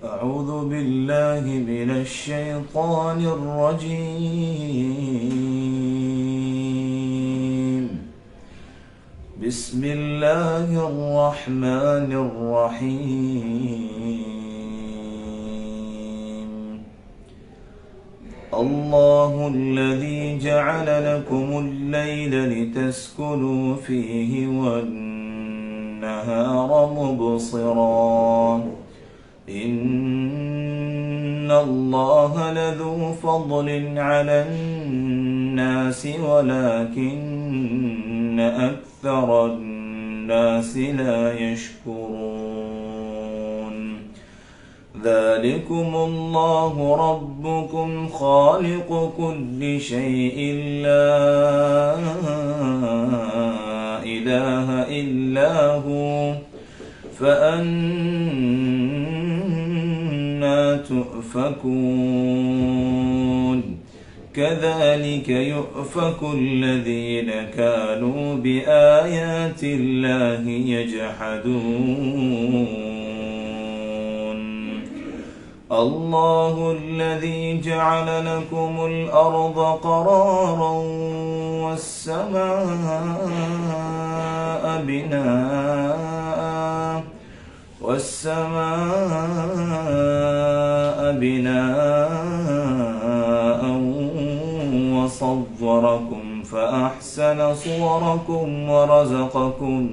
أعوذ بالله من الشيطان الرجيم. بسم الله الرحمن الرحيم. الله الذي جعل لكم الليل لتسكنوا فيه والنهار مبصرا إن الله لذو فضل على الناس ولكن أكثر الناس لا يشكرون. ذلكم الله ربكم خالق كل شيء لا إله إلا هو فأنا تؤفكون. كذلك يؤفك الذين كانوا بآيات الله يجحدون. الله الذي جعل لكم الأرض قرارا والسماء بناء وصوركم فأحسن صوركم ورزقكم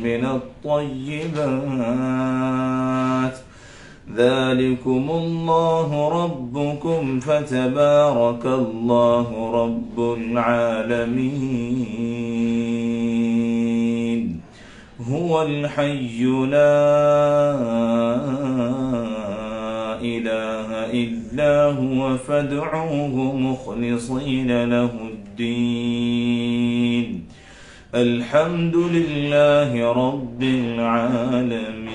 من الطيبات. ذلكم الله ربكم فتبارك الله رب العالمين. هو الحي لا إله إلا هو فادعوه مخلصين له الدين. الحمد لله رب العالمين.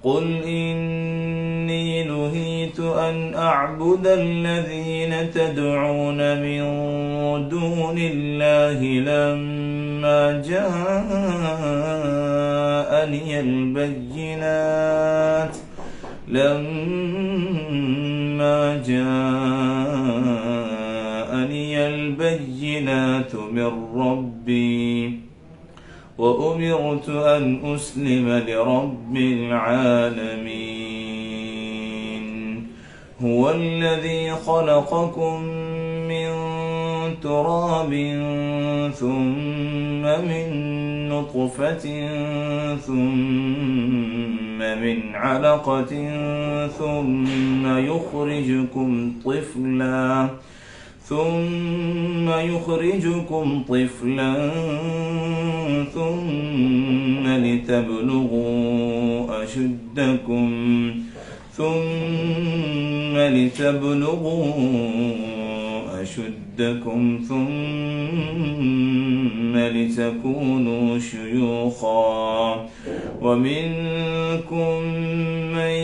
قل إني نهيت أن أعبد الذين تدعون من دون الله لما جاءني البينات من ربي وأمرت أن أسلم لرب العالمين. هو الذي خلقكم من تراب ثم من نطفة ثم من علقة ثم يخرجكم طفلا ثم لتبلغوا أشدكم ثم لتكونوا شيوخا ومنكم من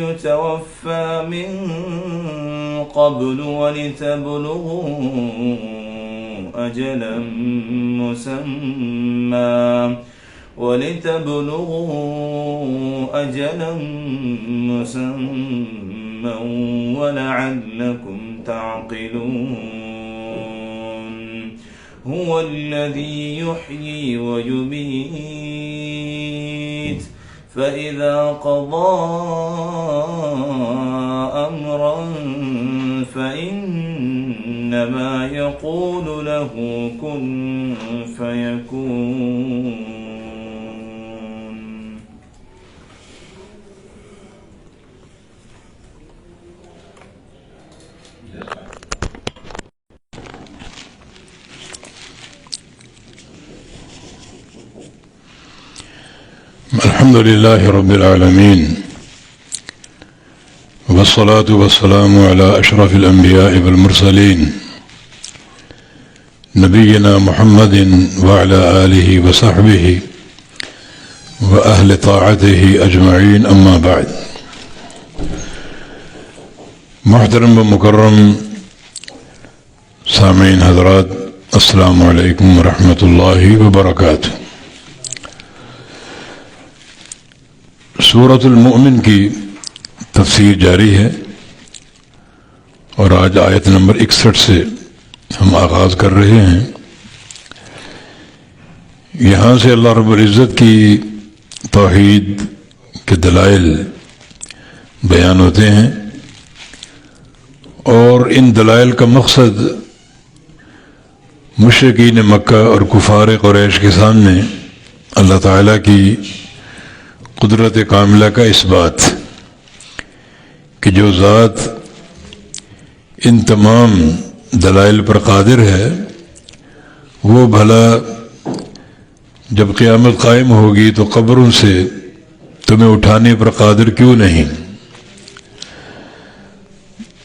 يتوفى من قبل ولتبلغوا أجلا مسمى ولعلكم تعقلون. هو الذي يحيي ويميت فإذا قضى أمرا فإنما يقول له كن فيكون. الحمد لله رب العالمين، والصلاة والسلام على أشرف الأنبياء والمرسلين نبينا محمد وعلى آله وصحبه وأهل طاعته أجمعين. أما بعد. محترم ومكرم سامعين حضرات، السلام عليكم ورحمة الله وبركاته. سورۃ المؤمن کی تفسیر جاری ہے اور آج آیت نمبر 61 سے ہم آغاز کر رہے ہیں۔ یہاں سے اللہ رب العزت کی توحید کے دلائل بیان ہوتے ہیں اور ان دلائل کا مقصد مشرکین مکہ اور کفار قریش کے سامنے اللہ تعالیٰ کی قدرت کاملہ کا اثبات کہ جو ذات ان تمام دلائل پر قادر ہے وہ بھلا جب قیامت قائم ہوگی تو قبروں سے تمہیں اٹھانے پر قادر کیوں نہیں؟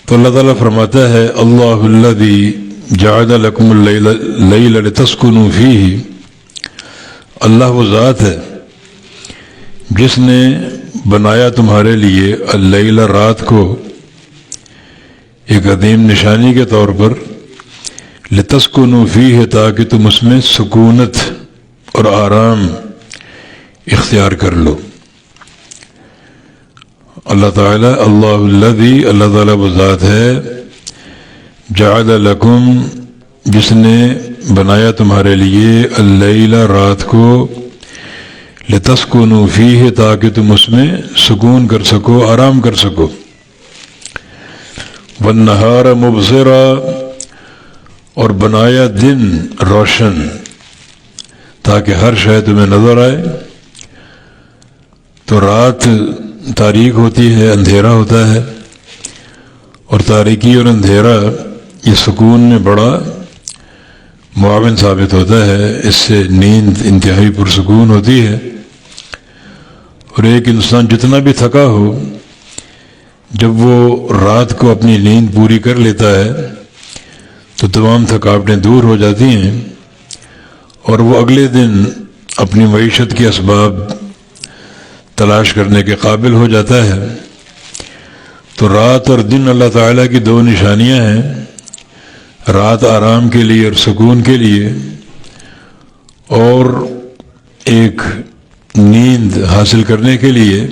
تو اللہ تعالیٰ فرماتا ہے اللہ الذی جعل لکم اللیل لتسکنوا فیہ، اللہ وہ ذات ہے جس نے بنایا تمہارے لیے اللیل رات کو ایک عظیم نشانی کے طور پر، لتسکنوا فیہ تاکہ تم اس میں سکونت اور آرام اختیار کر لو۔ اللہ تعالیٰ اللہ الذی، اللہ تعالیٰ وہ ذات ہے جعل لکم جس نے بنایا تمہارے لیے اللیل رات کو، لتسکنوا فیہ تاکہ تم اس میں سکون کر سکو، آرام کر سکو، والنہار مبصرا اور بنایا دن روشن تاکہ ہر شے تمہیں نظر آئے۔ تو رات تاریک ہوتی ہے، اندھیرا ہوتا ہے، اور تاریکی اور اندھیرا یہ سکون میں بڑا معاون ثابت ہوتا ہے، اس سے نیند انتہائی پرسکون ہوتی ہے۔ اور ایک انسان جتنا بھی تھکا ہو، جب وہ رات کو اپنی نیند پوری کر لیتا ہے تو تمام تھکاوٹیں دور ہو جاتی ہیں اور وہ اگلے دن اپنی معیشت کے اسباب تلاش کرنے کے قابل ہو جاتا ہے۔ تو رات اور دن اللہ تعالیٰ کی دو نشانیاں ہیں، رات آرام کے لیے اور سکون کے لیے، اور ایک نیند حاصل کرنے کے لیے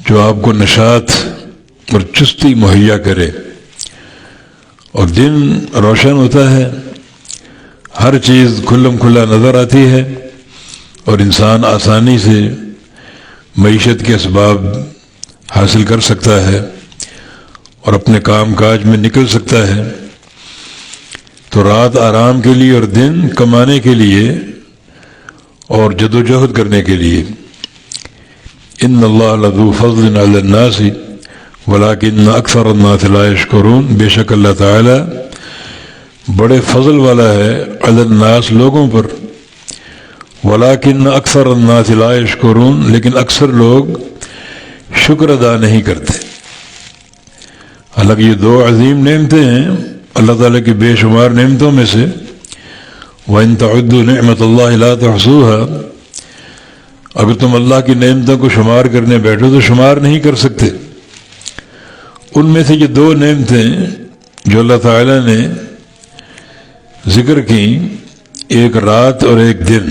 جو آپ کو نشاط اور چستی مہیا کرے۔ اور دن روشن ہوتا ہے، ہر چیز کھلم کھلا نظر آتی ہے اور انسان آسانی سے معیشت کے اسباب حاصل کر سکتا ہے اور اپنے کام کاج میں نکل سکتا ہے۔ تو رات آرام کے لیے اور دن کمانے کے لیے اور جد و جہد کرنے کے لیے۔ ان اللہ لذو فضل علی الناس ولکن اکثر الناس لا یشکرون، بے شک اللہ تعالی بڑے فضل والا ہے علی الناس لوگوں پر، ولکن اکثر الناس لا یشکرون لیکن اکثر لوگ شکر ادا نہیں کرتے۔ حالانکہ یہ دو عظیم نعمتیں ہیں اللہ تعالیٰ کی بے شمار نعمتوں میں سے، وَإِن تَعُدُّوا نِعْمَةَ اللَّهِ لَا تُحْصُوهَا، اگر تم اللہ کی نعمتوں کو شمار کرنے بیٹھو تو شمار نہیں کر سکتے۔ ان میں سے یہ دو نعمتیں جو اللہ تعالیٰ نے ذکر کی، ایک رات اور ایک دن۔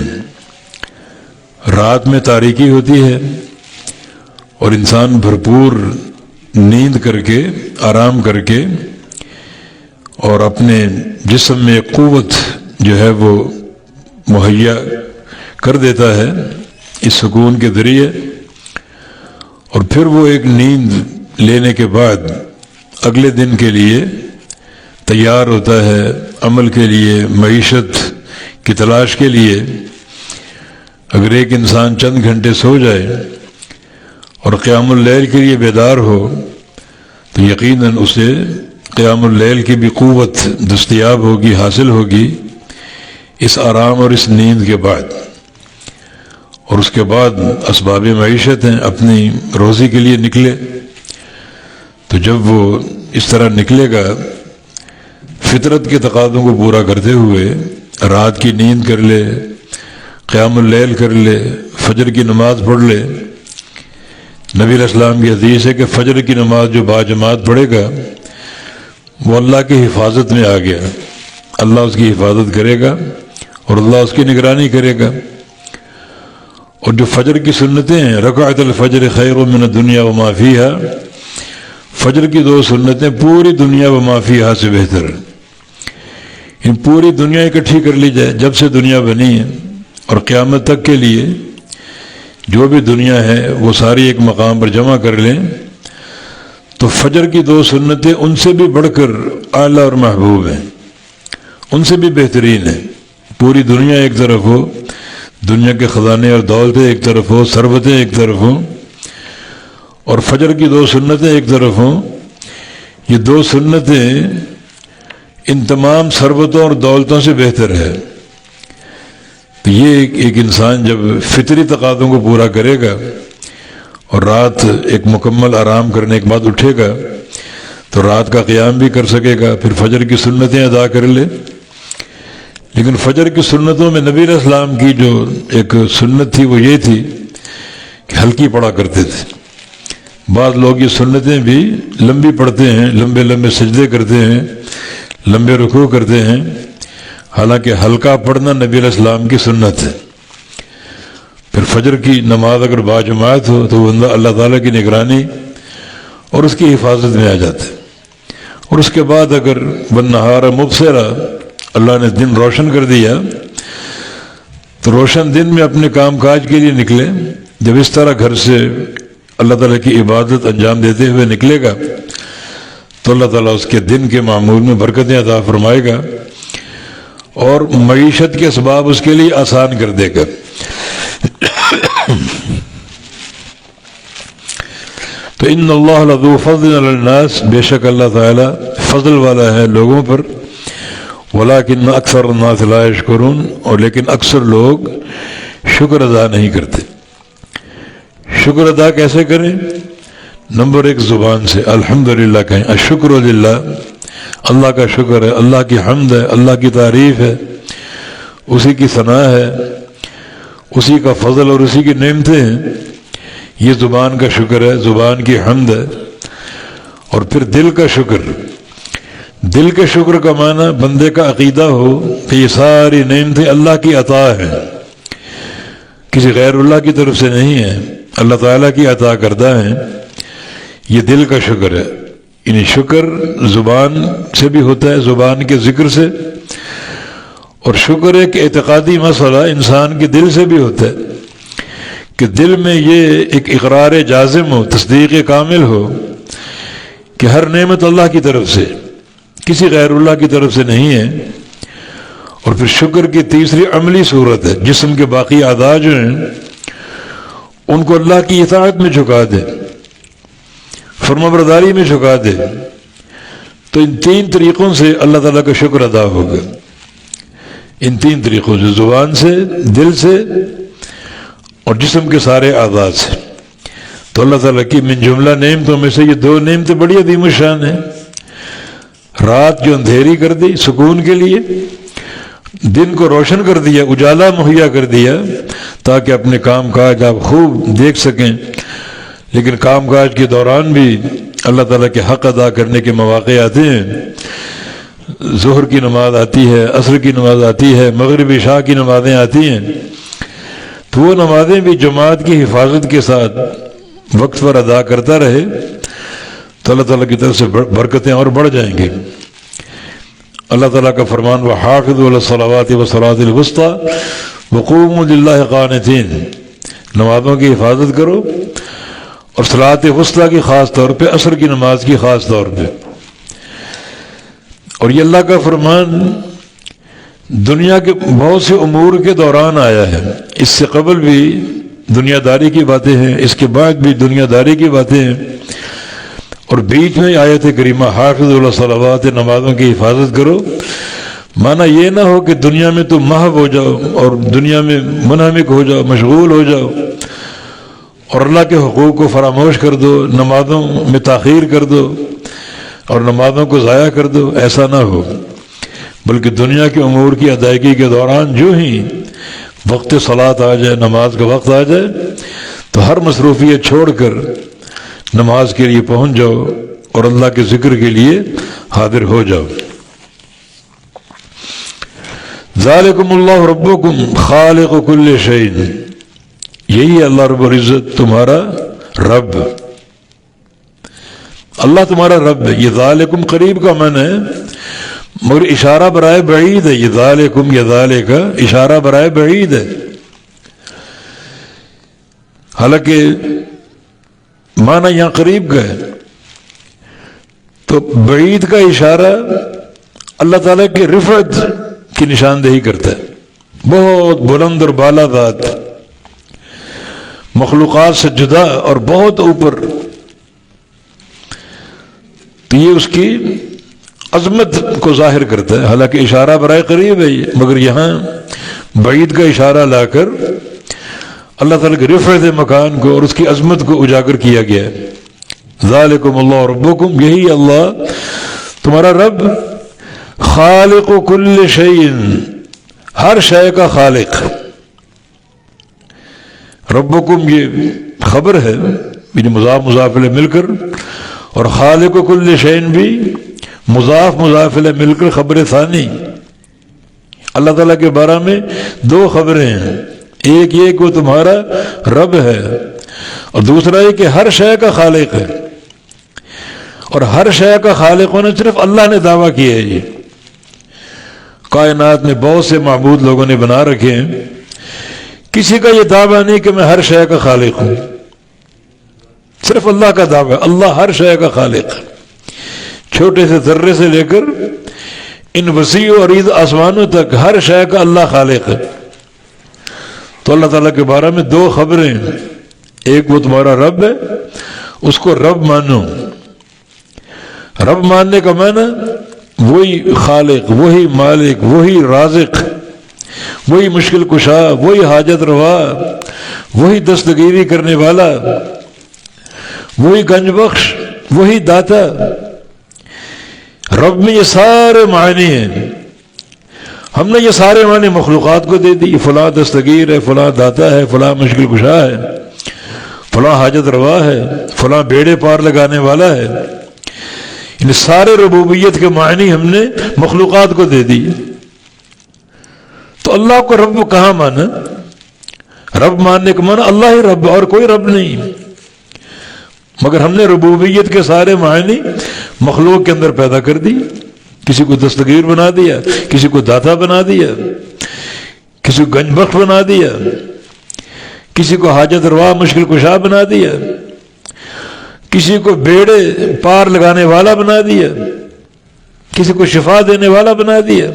رات میں تاریکی ہوتی ہے اور انسان بھرپور نیند کر کے، آرام کر کے، اور اپنے جسم میں قوت جو ہے وہ مہیا کر دیتا ہے اس سکون کے ذریعے، اور پھر وہ ایک نیند لینے کے بعد اگلے دن کے لیے تیار ہوتا ہے، عمل کے لیے، معیشت کی تلاش کے لیے۔ اگر ایک انسان چند گھنٹے سو جائے اور قیام اللیل کے لیے بیدار ہو تو یقیناً اسے قیام اللیل کی بھی قوت دستیاب ہوگی، حاصل ہوگی اس آرام اور اس نیند کے بعد۔ اور اس کے بعد اسباب معیشت ہیں، اپنی روزی کے لیے نکلے، تو جب وہ اس طرح نکلے گا فطرت کے تقاضوں کو پورا کرتے ہوئے، رات کی نیند کر لے، قیام اللیل کر لے، فجر کی نماز پڑھ لے۔ نبی علیہ السلام کی حدیث ہے کہ فجر کی نماز جو باجماعت پڑھے گا وہ اللہ کی حفاظت میں آ گیا، اللہ اس کی حفاظت کرے گا اور اللہ اس کی نگرانی کرے گا۔ اور جو فجر کی سنتیں ہیں، رکعت الفجر خیر من الدنیا وما فیہا، فجر کی 2 سنتیں پوری دنیا وما فیہا سے بہتر ہیں۔ ان پوری دنیا اکٹھی کر لی جائے جب سے دنیا بنی ہے اور قیامت تک کے لیے جو بھی دنیا ہے وہ ساری ایک مقام پر جمع کر لیں تو فجر کی 2 سنتیں ان سے بھی بڑھ کر اعلیٰ اور محبوب ہیں، ان سے بھی بہترین ہیں۔ پوری دنیا ایک طرف ہو، دنیا کے خزانے اور دولتیں ایک طرف ہو، ثروتیں ایک طرف ہوں، اور فجر کی 2 سنتیں ایک طرف ہوں، یہ 2 سنتیں ان تمام ثروتوں اور دولتوں سے بہتر ہے۔ تو یہ ایک انسان جب فطری تقاضوں کو پورا کرے گا اور رات ایک مکمل آرام کرنے کے بعد اٹھے گا تو رات کا قیام بھی کر سکے گا، پھر فجر کی سنتیں ادا کر لے۔ لیکن فجر کی سنتوں میں نبی علیہ السلام کی جو ایک سنت تھی وہ یہ تھی کہ ہلکی پڑھا کرتے تھے۔ بعض لوگ یہ سنتیں بھی لمبی پڑھتے ہیں، لمبے لمبے سجدے کرتے ہیں، لمبے رکوع کرتے ہیں، حالانکہ ہلکا پڑھنا نبی علیہ السلام کی سنت ہے۔ پھر فجر کی نماز اگر باجماعت ہو تو بندہ اللہ تعالیٰ کی نگرانی اور اس کی حفاظت میں آ جاتا ہے۔ اور اس کے بعد اگر والنہار مبصرا، اللہ نے دن روشن کر دیا تو روشن دن میں اپنے کام کاج کے لیے نکلے۔ جب اس طرح گھر سے اللہ تعالیٰ کی عبادت انجام دیتے ہوئے نکلے گا تو اللہ تعالیٰ اس کے دن کے معمول میں برکتیں عطا فرمائے گا اور معیشت کے اسباب اس کے لیے آسان کر دے گا۔ تو ان اللہ لذو فضل علی الناس، بے شک اللہ تعالیٰ فضل والا ہے لوگوں پر، ولیکن اکثر الناس لا یشکرون، اور لیکن اکثر لوگ شکر ادا نہیں کرتے۔ شکر ادا کیسے کریں؟ نمبر 1 زبان سے الحمدللہ کہیں، الشکر للہ، اللہ کا شکر ہے، اللہ کی حمد ہے، اللہ کی تعریف ہے، اسی کی ثنا ہے، اسی کا فضل اور اسی کی نعمتیں ہیں۔ یہ زبان کا شکر ہے، زبان کی حمد ہے۔ اور پھر دل کا شکر، دل کے شکر کا معنی بندے کا عقیدہ ہو کہ یہ ساری نعمتیں اللہ کی عطا ہیں، کسی غیر اللہ کی طرف سے نہیں ہیں، اللہ تعالیٰ کی عطا کردہ ہیں۔ یہ دل کا شکر ہے۔ یعنی شکر زبان سے بھی ہوتا ہے، زبان کے ذکر سے، اور شکر ایک اعتقادی مسئلہ انسان کے دل سے بھی ہوتا ہے کہ دل میں یہ ایک اقرار جازم ہو، تصدیق کامل ہو کہ ہر نعمت اللہ کی طرف سے، کسی غیر اللہ کی طرف سے نہیں ہے۔ اور پھر شکر کی تیسری عملی صورت ہے، جسم کے باقی اعضاء جو ہیں ان کو اللہ کی اطاعت میں جھکا دے، فرمانبرداری میں جھکا دے۔ تو ان 3 طریقوں سے اللہ تعالیٰ کا شکر ادا ہوگا، ان 3 طریقوں سے، زبان سے، دل سے اور جسم کے سارے اعضاء سے۔ تو اللہ تعالیٰ کی من جملہ نعمتوں میں سے یہ 2 نعمتیں بڑی عظیم الشان ہیں۔ رات جو اندھیری کر دی سکون کے لیے، دن کو روشن کر دیا، اجالا مہیا کر دیا تاکہ اپنے کام کاج آپ خوب دیکھ سکیں۔ لیکن کام کاج کے دوران بھی اللہ تعالیٰ کے حق ادا کرنے کے مواقع آتے ہیں۔ ظہر کی نماز آتی ہے، عصر کی نماز آتی ہے، مغرب عشاء کی نمازیں آتی ہیں، تو وہ نمازیں بھی جماعت کی حفاظت کے ساتھ وقت پر ادا کرتا رہے تو اللہ تعالیٰ کی طرف سے برکتیں اور بڑھ جائیں گی۔ اللہ تعالیٰ کا فرمان وَحَافِظُوا عَلَى الصَّلَوَاتِ وَالصَّلَاةِ الْوُسْطَىٰ وَقُومُوا لِلَّهِ قَانِتِينَ، نمازوں کی حفاظت کرو اور صلاۃ وسطیٰ کی خاص طور پہ، عصر کی نماز کی خاص طور پہ۔ اور یہ اللہ کا فرمان دنیا کے بہت سے امور کے دوران آیا ہے، اس سے قبل بھی دنیا داری کی باتیں ہیں، اس کے بعد بھی دنیا داری کی باتیں ہیں، اور بیچ میں آیت کریمہ حافظ الصلوات، نمازوں کی حفاظت کرو۔ معنی یہ نہ ہو کہ دنیا میں تم محو ہو جاؤ اور دنیا میں منہمک ہو جاؤ، مشغول ہو جاؤ اور اللہ کے حقوق کو فراموش کر دو، نمازوں میں تاخیر کر دو اور نمازوں کو ضائع کر دو، ایسا نہ ہو، بلکہ دنیا کے امور کی ادائیگی کے دوران جو ہی وقت صلاۃ آ جائے، نماز کا وقت آ جائے تو ہر مصروفیت چھوڑ کر نماز کے لیے پہنچ جاؤ اور اللہ کے ذکر کے لیے حاضر ہو جاؤ۔ ذالکم اللہ ربکم خالق کل شیء، یہی ہے اللہ رب العزت تمہارا رب، اللہ تمہارا رب ہے۔ یہ ذالکم قریب کا معنی ہے، مگر اشارہ برائے بعید ہے۔ یہ ذالکم، یہ ذالک اشارہ برائے بعید ہے، حالانکہ معنی یہاں قریب کا ہے۔ تو بعید کا اشارہ اللہ تعالیٰ کی رفعت کی نشاندہی کرتا ہے، بہت بلند اور بالا ذات، مخلوقات سے جدا اور بہت اوپر، تو یہ اس کی عظمت کو ظاہر کرتا ہے۔ حالانکہ اشارہ برائے قریب ہے، مگر یہاں بعید کا اشارہ لا کر اللہ تعالیٰ کی رفعت مکان کو اور اس کی عظمت کو اجاگر کیا گیا ہے۔ ذالکم اللہ ربکم، یہی اللہ تمہارا رب، خالق کل شیء، ہر شے کا خالق۔ ربکم یہ خبر ہے، یعنی مضاف مضاف الیہ مل کر، اور خالق کل شیء بھی مضاف مضاف الیہ مل کر خبر ثانی۔ اللہ تعالیٰ کے بارے میں دو خبریں ہیں، ایک یہ کہ وہ تمہارا رب ہے، اور دوسرا یہ کہ ہر شے کا خالق ہے۔ اور ہر شے کا خالق ہونا صرف اللہ نے دعویٰ کیا ہے۔ یہ کائنات میں بہت سے معبود لوگوں نے بنا رکھے ہیں، کسی کا یہ دعویٰ نہیں کہ میں ہر شے کا خالق ہوں، صرف اللہ کا دعویٰ، اللہ ہر شے کا خالق ہے، چھوٹے سے ذرے سے لے کر ان وسیع و عریض آسمانوں تک ہر شے کا اللہ خالق ہے۔ تو اللہ تعالیٰ کے بارے میں دو خبریں، ایک وہ تمہارا رب ہے، اس کو رب مانو۔ رب ماننے کا معنی وہی خالق، وہی مالک، وہی رازق، وہی مشکل کشا، وہی حاجت روا، وہی دستگیری کرنے والا، وہی گنج بخش، وہی داتا۔ رب میں یہ سارے معنی ہیں، ہم نے یہ سارے معنی مخلوقات کو دے دی، فلاں دستگیر ہے، فلاں داتا ہے، فلاں مشکل کشا ہے، فلاں حاجت روا ہے، فلاں بیڑے پار لگانے والا ہے۔ ان سارے ربوبیت کے معنی ہم نے مخلوقات کو دے دی۔ تو اللہ کو رب کہاں مانا؟ رب ماننے کا مانا اللہ ہی رب، اور کوئی رب نہیں۔ مگر ہم نے ربوبیت کے سارے معنی مخلوق کے اندر پیدا کر دی، کسی کو دستگیر بنا دیا، کسی کو داتا بنا دیا، کسی کو گنج بخش بنا دیا، کسی کو حاجت روا مشکل کشا بنا دیا، کسی کو بیڑے پار لگانے والا بنا دیا، کسی کو شفا دینے والا بنا دیا۔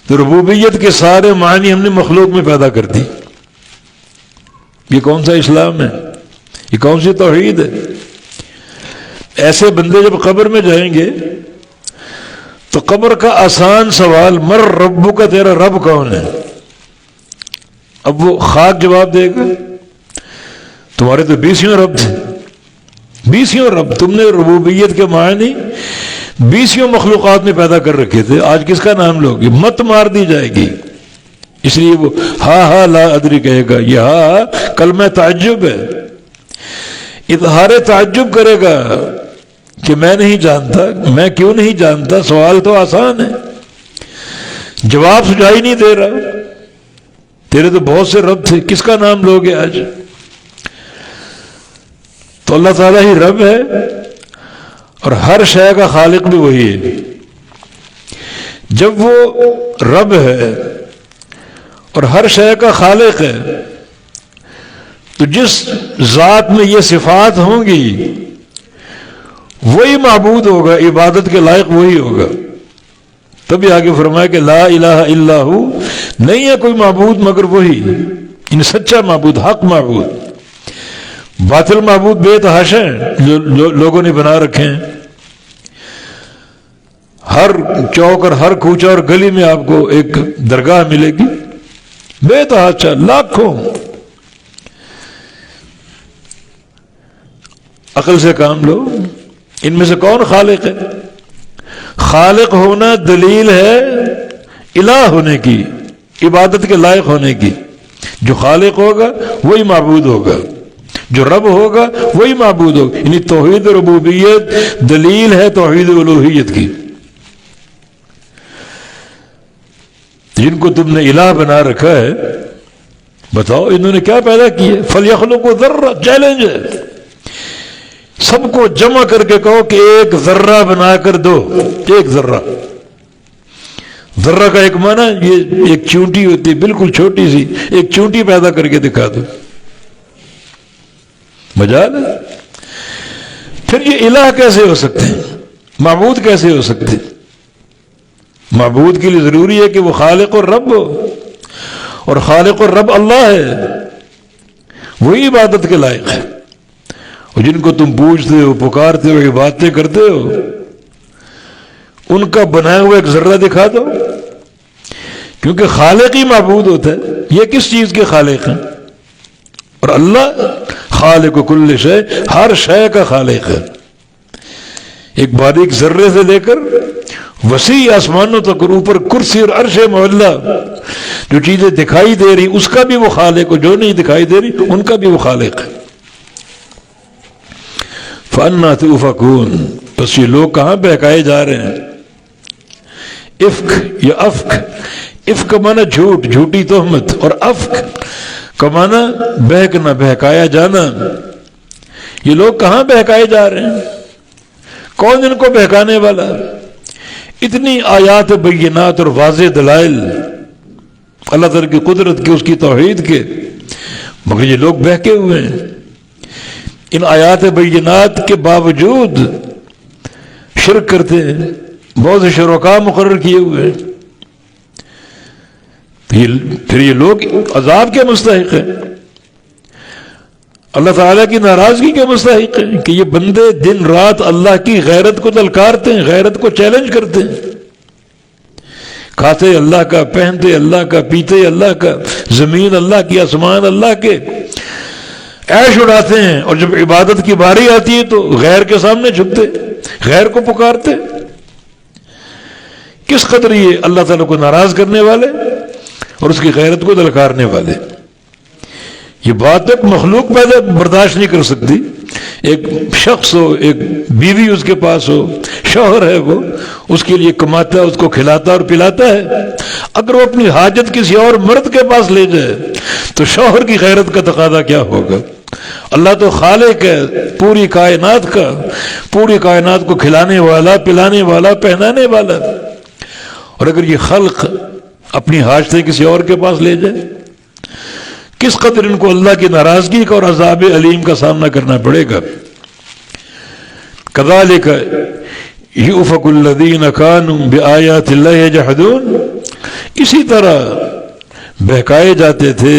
تو ربوبیت کے سارے معنی ہم نے مخلوق میں پیدا کر دی۔ یہ کون سا اسلام ہے؟ یہ کون سی توحید ہے؟ ایسے بندے جب قبر میں جائیں گے تو قبر کا آسان سوال، مر ربو کا، تیرا رب کون ہے؟ اب وہ خاک جواب دے گا، تمہارے تو 20 رب تھے، 20 رب، تم نے ربوبیت کے معنی 20 مخلوقات میں پیدا کر رکھے تھے، آج کس کا نام لوگے؟ مت مار دی جائے گی۔ اس لیے وہ ہاں لا ادری کہے گا، یہ ہاں کلمہ تعجب ہے، اظہار تعجب کرے گا کہ میں نہیں جانتا، میں کیوں نہیں جانتا؟ سوال تو آسان ہے، جواب سجائی نہیں دے رہا، تیرے تو بہت سے رب تھے، کس کا نام لوگے آج؟ تو اللہ تعالیٰ ہی رب ہے، اور ہر شے کا خالق بھی وہی ہے۔ جب وہ رب ہے اور ہر شے کا خالق ہے تو جس ذات میں یہ صفات ہوں گی وہی معبود ہوگا، عبادت کے لائق وہی ہوگا۔ تبھی آگے فرمایا کہ لا الہ الا ہو، نہیں ہے کوئی معبود مگر وہی، ان سچا معبود، حق معبود۔ باطل معبود بے تحاشا ہیں جو لوگوں نے بنا رکھے ہیں، ہر چوک اور ہر کوچہ اور گلی میں آپ کو ایک درگاہ ملے گی، بے تحاشا لاکھوں۔ عقل سے کام لو، ان میں سے کون خالق ہے؟ خالق ہونا دلیل ہے الہ ہونے کی، عبادت کے لائق ہونے کی۔ جو خالق ہوگا وہی معبود ہوگا، جو رب ہوگا وہی معبود ہوگا۔ یعنی توحید ربوبیت دلیل ہے توحید الوہیت کی۔ جن کو تم نے الہ بنا رکھا ہے، بتاؤ انہوں نے کیا پیدا کیا؟ فَلْيَخْلُقُوا ذَرَّةً، چیلنج ہے، سب کو جمع کر کے کہو کہ ایک ذرہ بنا کر دو، ایک ذرہ۔ ذرہ کا ایک معنی یہ ایک چونٹی ہوتی ہے بالکل چھوٹی سی، ایک چونٹی پیدا کر کے دکھا دو، مجال ہے؟ پھر یہ الہ کیسے ہو سکتے ہیں؟ معبود کیسے ہو سکتے ہیں؟ معبود کے لیے ضروری ہے کہ وہ خالق اور رب ہو، اور خالق اور رب اللہ ہے، وہی عبادت کے لائق ہے۔ اور جن کو تم پوجتے ہو، پکارتے ہو، عبادتیں کرتے ہو، ان کا بنایا ہوا ایک ذرہ دکھا دو، کیونکہ خالق ہی معبود ہوتا ہے۔ یہ کس چیز کے خالق ہیں؟ اور اللہ خالق کل شے، ہر شے کا خالق ہے، ایک باریک ذرے سے لے کر وسیع آسمانوں تک، اور اوپر کرسی اور عرش معلیٰ، جو چیزیں دکھائی دے رہی اس کا بھی وہ خالق ہے، جو نہیں دکھائی دے رہی ان کا بھی وہ خالق ہے۔ فَأَنَّىٰ تُؤْفَكُونَ، بس یہ لوگ کہاں بہکائے جا رہے ہیں؟ افک یا افک، افک کا معنی جھوٹ، جھوٹی تہمت، اور افک کا معنی بہکنا، بہکایا جانا۔ یہ لوگ کہاں بہکائے جا رہے ہیں؟ کون ان کو بہکانے والا؟ اتنی آیات بینات اور واضح دلائل اللہ تعالیٰ کی قدرت کے، اس کی توحید کے، مگر یہ لوگ بہکے ہوئے ہیں۔ ان آیات بینات کے باوجود شرک کرتے ہیں، بہت سے شرکاء مقرر کیے ہوئے ہیں، پھر یہ لوگ عذاب کے مستحق ہیں، اللہ تعالیٰ کی ناراضگی کے مستحق ہیں کہ یہ بندے دن رات اللہ کی غیرت کو للکارتے ہیں، غیرت کو چیلنج کرتے ہیں، کھاتے اللہ کا، پہنتے اللہ کا، پیتے اللہ کا، زمین اللہ کی، آسمان اللہ کے، عیش اڑاتے ہیں، اور جب عبادت کی باری آتی ہے تو غیر کے سامنے جھکتے، غیر کو پکارتے۔ کس قدر یہ اللہ تعالیٰ کو ناراض کرنے والے اور اس کی غیرت کو دلکارنے والے۔ یہ بات ایک مخلوق پیدا برداشت نہیں کر سکتی۔ ایک شخص ہو، ایک بیوی اس کے پاس ہو، شوہر ہے، وہ اس کے لیے کماتا ہے، اس کو کھلاتا اور پلاتا ہے، اگر وہ اپنی حاجت کسی اور مرد کے پاس لے جائے تو شوہر کی غیرت کا تقاضا کیا ہوگا؟ اللہ تو خالق ہے پوری کائنات کا، پوری کائنات کو کھلانے والا، پلانے والا، پہنانے والا، اور اگر یہ خلق اپنی حاجتیں کسی اور کے پاس لے جائے، کس قدر ان کو اللہ کی ناراضگی کا اور عذاب علیم کا سامنا کرنا پڑے گا۔ کذالک یؤفک الذین کانوا بآیات اللہ یجحدون، اسی طرح بہکائے جاتے تھے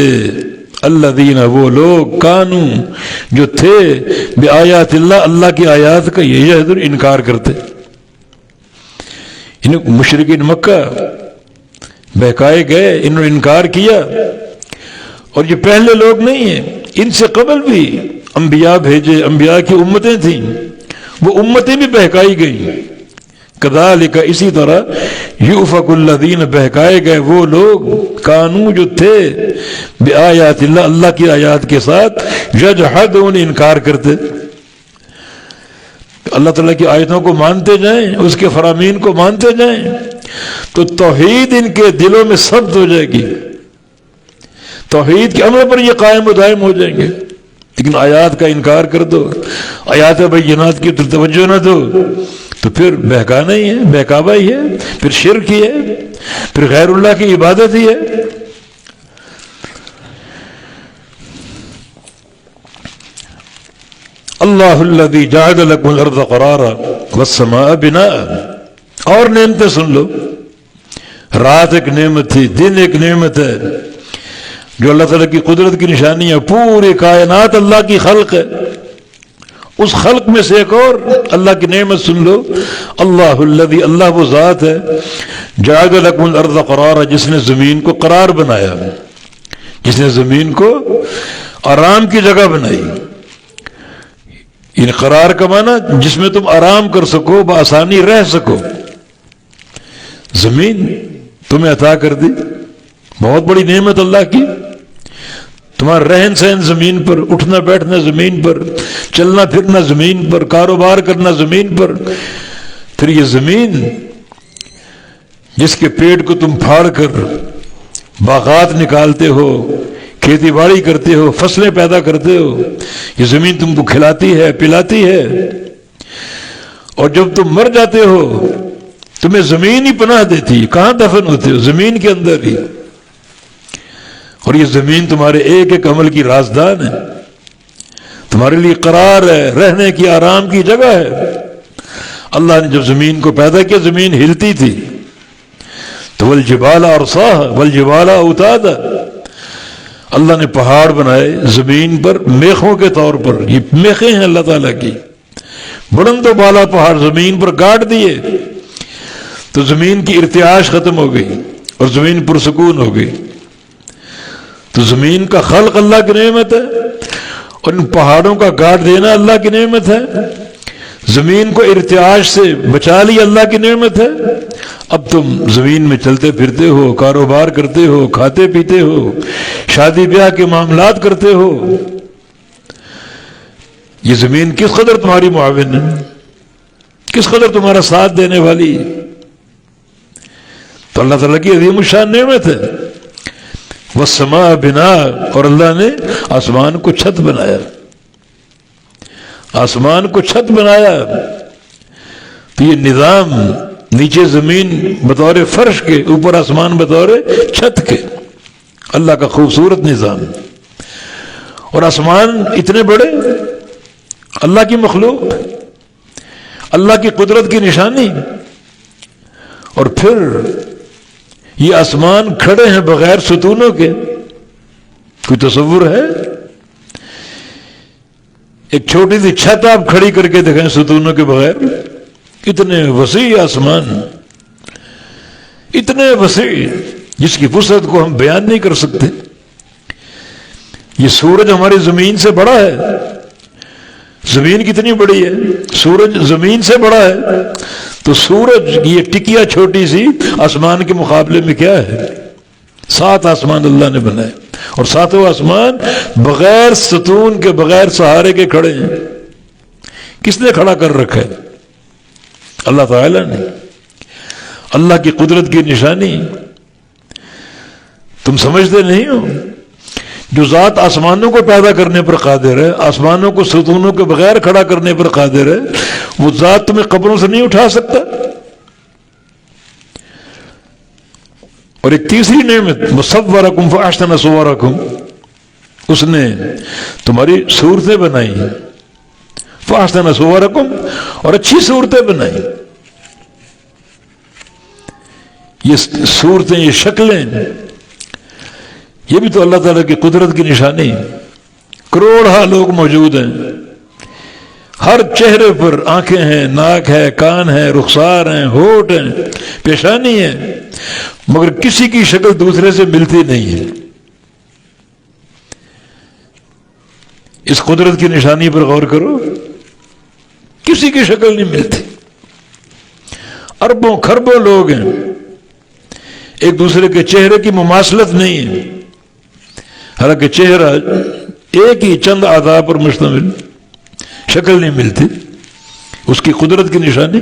الذین، وہ لوگ، کانوا جو تھے، بآیات اللہ، اللہ کی آیات کا یجحدون، انکار کرتے۔ مشرکین مکہ بہکائے گئے، انہوں نے انکار کیا، اور یہ پہلے لوگ نہیں ہیں، ان سے قبل بھی انبیاء بھیجے، انبیاء کی امتیں تھیں، وہ امتیں بھی بہکائی گئیں۔ کذالک، اسی طرح، یؤفک الذین، بہکائے گئے وہ لوگ، کانوا جو تھے، بآیات اللہ، اللہ کی آیات کے ساتھ، یجحدون، انکار کرتے۔ اللہ تعالیٰ کی آیتوں کو مانتے جائیں، اس کے فرامین کو مانتے جائیں تو توحید ان کے دلوں میں ثبت ہو جائے گی، توحید کے عمل پر یہ قائم و دائم ہو جائیں گے۔ لیکن آیات کا انکار کر دو، آیات بینات کی توجہ نہ دو، تو پھر بہکانا ہی ہے، بہکاوا ہی ہے، پھر شرک ہی ہے، پھر غیر اللہ کی عبادت ہی ہے۔ اللہ الذی جعل لکم الارض قرارا والسماء بناء، اور نعمتیں سن لو، رات ایک نعمت تھی، دن ایک نعمت ہے، جو اللہ تعالیٰ کی قدرت کی نشانی ہے، پوری کائنات اللہ کی خلق ہے، اس خلق میں سے ایک اور اللہ کی نعمت سن لو، اللہ الذی، اللہ وہ ذات ہے، جعل لکم الارض قرارا، جس نے زمین کو قرار بنایا، جس نے زمین کو آرام کی جگہ بنائی۔ ان قرار کا معنی جس میں تم آرام کر سکو، بآسانی رہ سکو۔ زمین تمہیں عطا کر دی، بہت بڑی نعمت اللہ کی، تمہارا رہن سہن زمین پر، اٹھنا بیٹھنا زمین پر، چلنا پھرنا زمین پر، کاروبار کرنا زمین پر۔ پھر یہ زمین جس کے پیٹ کو تم پھاڑ کر باغات نکالتے ہو، کھیتی باڑی کرتے ہو، فصلیں پیدا کرتے ہو، یہ زمین تم کو کھلاتی ہے، پلاتی ہے، اور جب تم مر جاتے ہو تمہیں زمین ہی پناہ دیتی ہے۔ کہاں دفن ہوتے ہو؟ زمین کے اندر ہی، اور یہ زمین تمہارے ایک ایک عمل کی رازدان ہے، تمہارے لیے قرار ہے، رہنے کی، آرام کی جگہ ہے۔ اللہ نے جب زمین کو پیدا کیا زمین ہلتی تھی، تو والجبال ارساها والجبال اوتادا، اللہ نے پہاڑ بنائے زمین پر میخوں کے طور پر، یہ میخیں ہیں اللہ تعالیٰ کی، بلند و بالا پہاڑ زمین پر گاڑ دیے تو زمین کی ارتعاش ختم ہو گئی اور زمین پرسکون ہو گئی۔ تو زمین کا خلق اللہ کی نعمت ہے، اور ان پہاڑوں کا گاڑ دینا اللہ کی نعمت ہے، زمین کو ارتعاش سے بچا لی اللہ کی نعمت ہے۔ اب تم زمین میں چلتے پھرتے ہو، کاروبار کرتے ہو، کھاتے پیتے ہو، شادی بیاہ کے معاملات کرتے ہو، یہ زمین کس قدر تمہاری معاون ہے، کس قدر تمہارا ساتھ دینے والی، تو اللہ تعالیٰ کی عظیم الشان نعمت ہے۔ والسماء بناء، اور اللہ نے آسمان کو چھت بنایا، آسمان کو چھت بنایا، تو یہ نظام نیچے زمین بطور فرش کے، اوپر آسمان بطور چھت کے، اللہ کا خوبصورت نظام۔ اور آسمان اتنے بڑے، اللہ کی مخلوق، اللہ کی قدرت کی نشانی، اور پھر یہ آسمان کھڑے ہیں بغیر ستونوں کے، کوئی تصور ہے؟ ایک چھوٹی سی چھت آپ کھڑی کر کے دیکھیں ستونوں کے بغیر، اتنے وسیع آسمان، اتنے وسیع جس کی وسعت کو ہم بیان نہیں کر سکتے۔ یہ سورج ہماری زمین سے بڑا ہے، زمین کتنی بڑی ہے، سورج زمین سے بڑا ہے، تو سورج یہ ٹکیا چھوٹی سی آسمان کے مقابلے میں کیا ہے؟ 7 آسمان اللہ نے بنائے، اور 7 آسمان بغیر ستون کے، بغیر سہارے کے کھڑے ہیں۔ کس نے کھڑا کر رکھا ہے؟ اللہ تعالیٰ نے۔ اللہ کی قدرت کی نشانی تم سمجھتے نہیں ہو؟ جو ذات آسمانوں کو پیدا کرنے پر قادر ہے، آسمانوں کو ستونوں کے بغیر کھڑا کرنے پر قادر ہے، وہ ذات تمہیں قبروں سے نہیں اٹھا سکتا۔ اور ایک تیسری نعمت مصورکم فاحسن صورکم، اس نے تمہاری صورتیں بنائی، فاحسن صورکم، اور اچھی صورتیں بنائی۔ یہ صورتیں، یہ شکلیں، یہ بھی تو اللہ تعالیٰ کی قدرت کی نشانی۔ کروڑہ لوگ موجود ہیں، ہر چہرے پر آنکھیں ہیں، ناک ہے، کان ہے، رخسار ہیں، ہونٹ ہیں، پیشانی ہے، مگر کسی کی شکل دوسرے سے ملتی نہیں ہے۔ اس قدرت کی نشانی پر غور کرو، کسی کی شکل نہیں ملتی۔ اربوں کھربوں لوگ ہیں، ایک دوسرے کے چہرے کی مماثلت نہیں ہے، حالانکہ چہرہ ایک ہی چند اعضاء پر مشتمل، شکل نہیں ملتی۔ اس کی قدرت کی نشانی،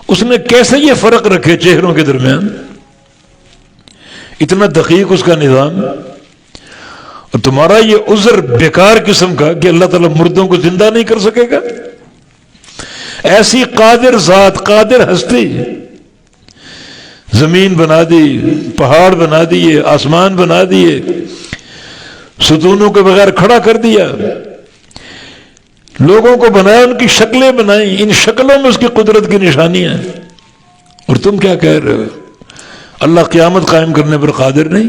اس نے کیسے یہ فرق رکھے چہروں کے درمیان، اتنا دقیق اس کا نظام۔ اور تمہارا یہ عذر بیکار قسم کا کہ اللہ تعالیٰ مردوں کو زندہ نہیں کر سکے گا، ایسی قادر ذات، قادر ہستی، زمین بنا دی، پہاڑ بنا دیے، آسمان بنا دیے، ستونوں کے بغیر کھڑا کر دیا، لوگوں کو بنایا، ان کی شکلیں بنائیں، ان شکلوں میں اس کی قدرت کی نشانیاں ہیں۔ اور تم کیا کہہ رہے ہو؟ اللہ قیامت قائم کرنے پر قادر نہیں؟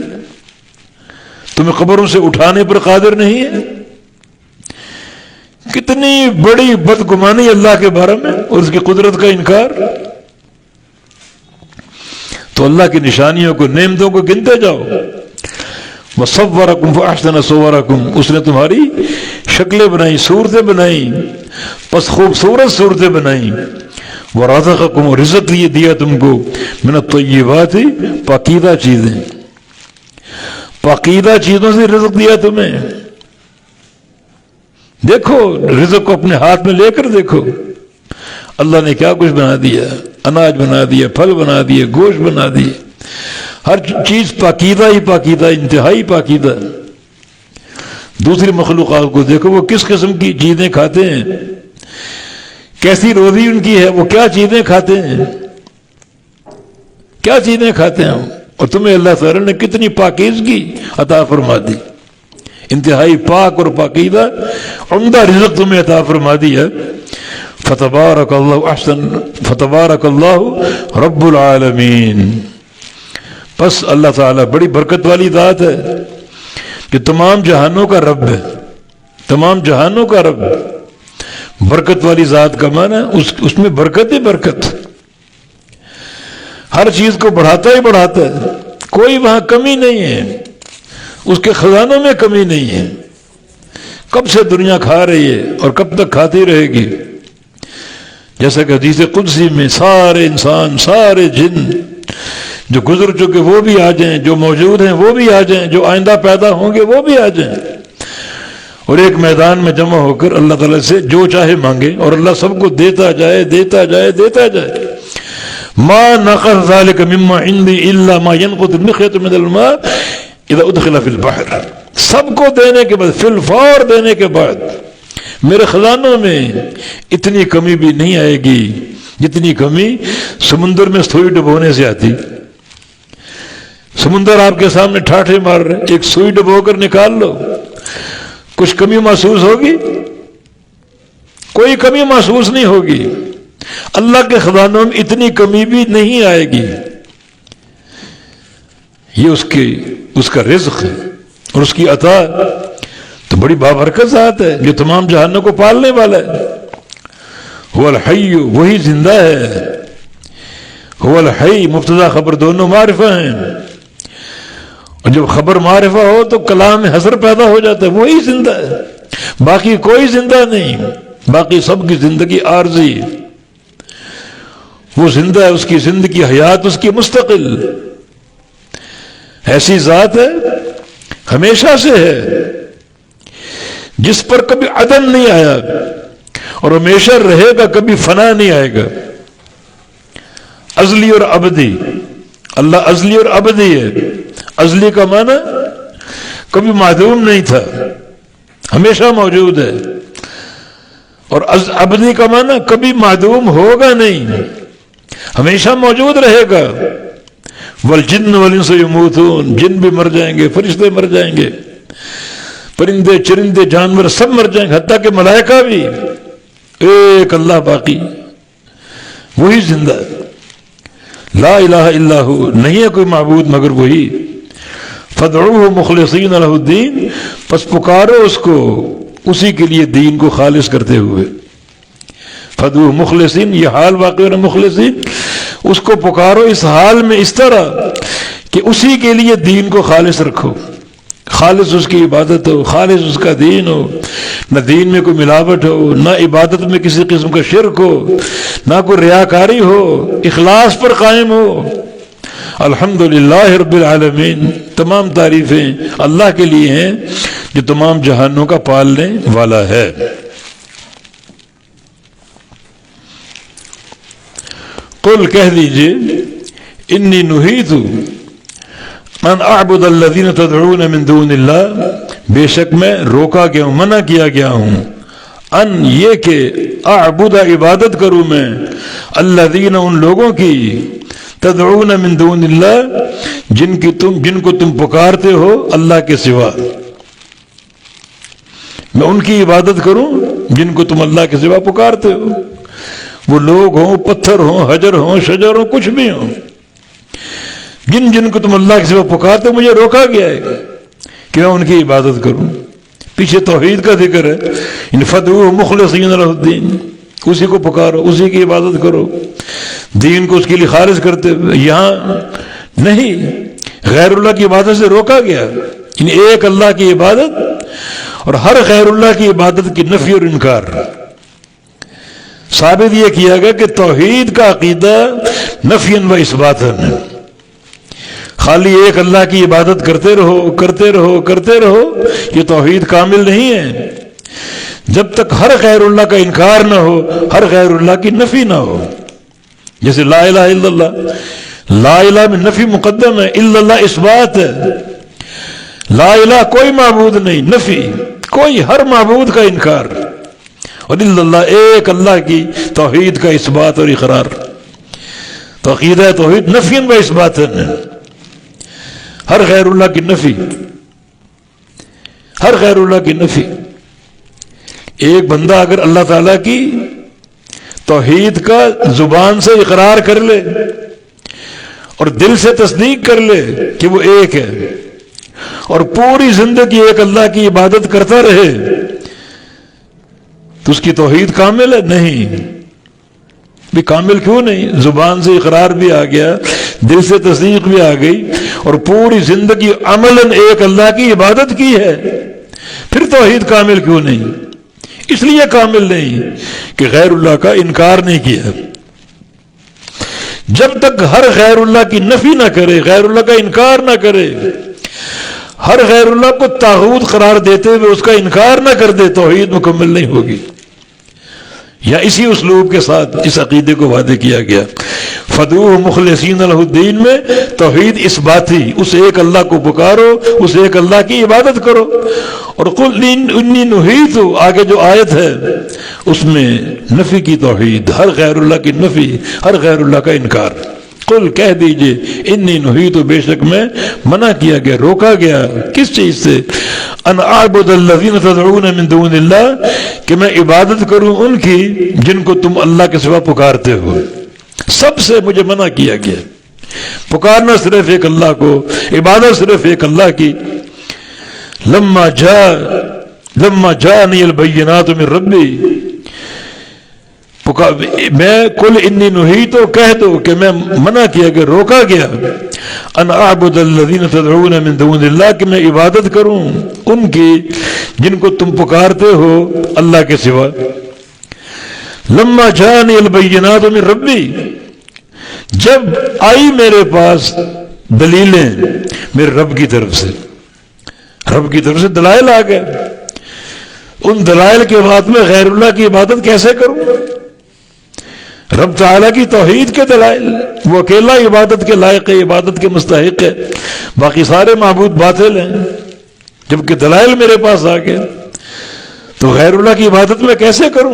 تمہیں قبروں سے اٹھانے پر قادر نہیں ہے؟ کتنی بڑی بدگمانی اللہ کے بارے میں اور اس کی قدرت کا انکار۔ تو اللہ کی نشانیوں کو، نعمتوں کو گنتے جاؤ۔ وَصَوَّرَكُمْ فَأَحْسَنَ صُوَرَكُمْ، اس نے تمہاری شکلیں بنائی، صورتیں بنائی، بس خوبصورت صورتیں بنائی۔ وَرَزَقَكُمْ، اور رزق دیا تم کو، مِنَ الطَّيِّبَاتِ، پاکیزہ چیزیں، پاکیزہ چیزوں سے رزق دیا تمہیں۔ دیکھو رزق کو اپنے ہاتھ میں لے کر دیکھو، اللہ نے کیا کچھ بنا دیا، اناج بنا دیا، پھل بنا دیے، گوشت بنا دیے، ہر چیز پاکیزہ ہی پاکیزہ، انتہائی پاکیزہ۔ دوسری مخلوقات کو دیکھو، وہ کس قسم کی چیزیں کھاتے ہیں، کیسی روزی ان کی ہے، وہ کیا چیزیں کھاتے ہیں، کیا چیزیں کھاتے ہیں، اور تمہیں اللہ تعالیٰ نے کتنی پاکیزگی عطا فرما دی، انتہائی پاک اور پاکیزہ عمدہ رزق تمہیں عطا فرما دیا۔ فتبارک اللہ رب العالمین۔ بس اللہ تعالیٰ بڑی برکت والی ذات ہے کہ تمام جہانوں کا رب ہے، تمام جہانوں کا رب۔ برکت والی ذات کا معنی اس میں برکت ہی برکت، ہر چیز کو بڑھاتا ہی بڑھاتا ہے، کوئی وہاں کمی نہیں ہے، اس کے خزانوں میں کمی نہیں ہے۔ کب سے دنیا کھا رہی ہے اور کب تک کھاتی رہے گی، جیسا کہ حدیث قدسی میں سارے انسان، سارے جن جو گزر چکے وہ بھی آ جائیں، جو موجود ہیں وہ بھی آ جائیں، جو آئندہ پیدا ہوں گے وہ بھی آ جائیں، اور ایک میدان میں جمع ہو کر اللہ تعالیٰ سے جو چاہے مانگے، اور اللہ سب کو دیتا جائے دیتا جائے دیتا جائے۔ ما نقص ذلك مما عندي الا ما ينقض المخيط من الماء اذا ادخل في البحر۔ سب کو دینے کے بعد، فی الفور دینے کے بعد، میرے خزانوں میں اتنی کمی بھی نہیں آئے گی جتنی کمی سمندر میں سوئی ڈبونے سے آتی۔ سمندر آپ کے سامنے ٹھاٹھے مار رہے، ایک سوئی ڈبو کر نکال لو، کچھ کمی محسوس ہوگی؟ کوئی کمی محسوس نہیں ہوگی۔ اللہ کے خزانوں میں اتنی کمی بھی نہیں آئے گی۔ یہ اس کا رزق ہے اور اس کی عطا تو بڑی بابرکت ذات ہے جو تمام جہانوں کو پالنے والا ہے۔ هو الحی، وہی زندہ ہے۔ هو الحی، مبتدا خبر دونوں معرفہ ہیں، اور جب خبر معرفہ ہو تو کلام حصر پیدا ہو جاتا ہے، وہی زندہ ہے، باقی کوئی زندہ نہیں، باقی سب کی زندگی عارضی، وہ زندہ ہے، اس کی زندگی حیات اس کی مستقل، ایسی ذات ہے ہمیشہ سے ہے جس پر کبھی عدم نہیں آیا اور ہمیشہ رہے گا، کبھی فنا نہیں آئے گا۔ ازلی اور ابدی، اللہ ازلی اور ابدی ہے۔ ازلی کا معنی کبھی معدوم نہیں تھا، ہمیشہ موجود ہے، اور ابدی کا معنی کبھی معدوم ہوگا نہیں، ہمیشہ موجود رہے گا۔ والجن والانس یموتون، جن بھی مر جائیں گے، فرشتے مر جائیں گے، پرندے چرندے جانور سب مر جائیں گے، حتیٰ کہ ملائکہ بھی، ایک اللہ باقی، وہی زندہ ہے۔ لا الہ الا ہو، نہیں ہے کوئی معبود مگر وہی۔ فادعوہ مخلصین لہ الدین، پس پکارو اس کو اسی کے لیے دین کو خالص کرتے ہوئے۔ فادعوہ مخلصین، یہ حال واقع ہے مخلصین، اس کو پکارو اس حال میں اس طرح کہ اسی کے لیے دین کو خالص رکھو، خالص اس کی عبادت ہو، خالص اس کا دین ہو، نہ دین میں کوئی ملاوٹ ہو، نہ عبادت میں کسی قسم کا شرک ہو، نہ کوئی ریاکاری ہو، اخلاص پر قائم ہو۔ الحمدللہ رب العالمین، تمام تعریفیں اللہ کے لیے ہیں جو تمام جہانوں کا پالنے والا ہے۔ قل کہہ دیجئے، انی نہیت ان اعبد الذین تدعون من دون اللہ، بے شک میں روکا گیا ہوں، منع کیا گیا ہوں، ان یہ کہ اعبد عبادت کروں میں، الذین ان لوگوں کی، تدعون من دون اللہ جن کو تم پکارتے ہو اللہ کے سوا، میں ان کی عبادت کروں جن کو تم اللہ کے سوا پکارتے ہو، وہ لوگ ہوں، پتھر ہوں، حجر ہوں، شجر ہوں، کچھ بھی ہوں، جن کو تم اللہ کے سوا پکارتے ہو، مجھے روکا گیا ہے کہ میں ان کی عبادت کروں۔ پیچھے توحید کا ذکر ہے، ان فدعوہ مخلصین لہ الدین، اسی کو پکارو، اسی کی عبادت کرو، دین کو اس کے لیے خالص کرتے ہوئے۔ یہاں نہیں، غیر اللہ کی عبادت سے روکا گیا، ان ایک اللہ کی عبادت اور ہر غیر اللہ کی عبادت کی نفی اور انکار۔ ثابت یہ کیا گیا کہ توحید کا عقیدہ نفیاً و اثباتاً ہے، خالی ایک اللہ کی عبادت کرتے رہو کرتے رہو کرتے رہو، یہ توحید کامل نہیں ہے جب تک ہر غیر اللہ کا انکار نہ ہو، ہر غیر اللہ کی نفی نہ ہو۔ جیسے لا الہ الا اللہ، لا الہ میں نفی مقدم ہے، الا اللہ اس بات ہے. لا الہ کوئی معبود نہیں، نفی کوئی، ہر معبود کا انکار، اور الا اللہ ایک اللہ کی توحید کا اس بات اور اقرار. تو عقیدہ توحید نفی و اس بات ہے، ہر غیر اللہ کی نفی، ہر غیر اللہ کی نفی. ایک بندہ اگر اللہ تعالیٰ کی توحید کا زبان سے اقرار کر لے اور دل سے تصدیق کر لے کہ وہ ایک ہے، اور پوری زندگی ایک اللہ کی عبادت کرتا رہے، تو اس کی توحید کامل ہے؟ نہیں. بھی کامل کیوں نہیں؟ زبان سے اقرار بھی آ گیا، دل سے تصدیق بھی آ گئی، اور پوری زندگی عملاً ایک اللہ کی عبادت کی ہے، پھر توحید کامل کیوں نہیں؟ اس لیے کامل نہیں کہ غیر اللہ کا انکار نہیں کیا. جب تک ہر غیر اللہ کی نفی نہ کرے، غیر اللہ کا انکار نہ کرے، ہر غیر اللہ کو طاغوت قرار دیتے ہوئے اس کا انکار نہ کر دے، توحید مکمل نہیں ہوگی. یا اسی اسلوب کے ساتھ اس عقیدے کو وعدے کیا گیا. فدعوہ مخلصین لہ الدین میں توحید اثباتی، اس ایک اللہ کو پکارو، اس ایک اللہ کی عبادت کرو. اور قل انی نہیت، آگے جو آیت ہے اس میں نفی کی توحید، ہر غیر اللہ کی نفی، ہر غیر اللہ کا انکار. قل کہہ دیجئے انی نہیت، بے شک میں منع کیا گیا، روکا گیا کس چیز سے؟ ان اعبد الذین تدعون من دون اللہ، کہ میں عبادت کروں ان کی جن کو تم اللہ کے سوا پکارتے ہو. سب سے مجھے منع کیا گیا، پکارنا صرف ایک اللہ کو، عبادت صرف ایک اللہ کی. لما جاءنی البینات من ربی، میں کل انی نہیت، کہہ دو کہ میں منع کیا گیا، روکا گیا، ان اعبد الذین تدعون من دون اللہ، کہ میں عبادت کروں ان کی جن کو تم پکارتے ہو اللہ کے سوا. لما جاءنی البینات من ربی، جب آئی میرے پاس دلیلیں میرے رب کی طرف سے، رب کی طرف سے دلائل آ گئے، ان دلائل کے بعد میں غیر اللہ کی عبادت کیسے کروں؟ رب تعالیٰ کی توحید کے دلائل، وہ اکیلا عبادت کے لائق ہے، عبادت کے مستحق ہے، باقی سارے معبود باطل ہیں. جبکہ دلائل میرے پاس آ گئے تو غیر اللہ کی عبادت میں کیسے کروں؟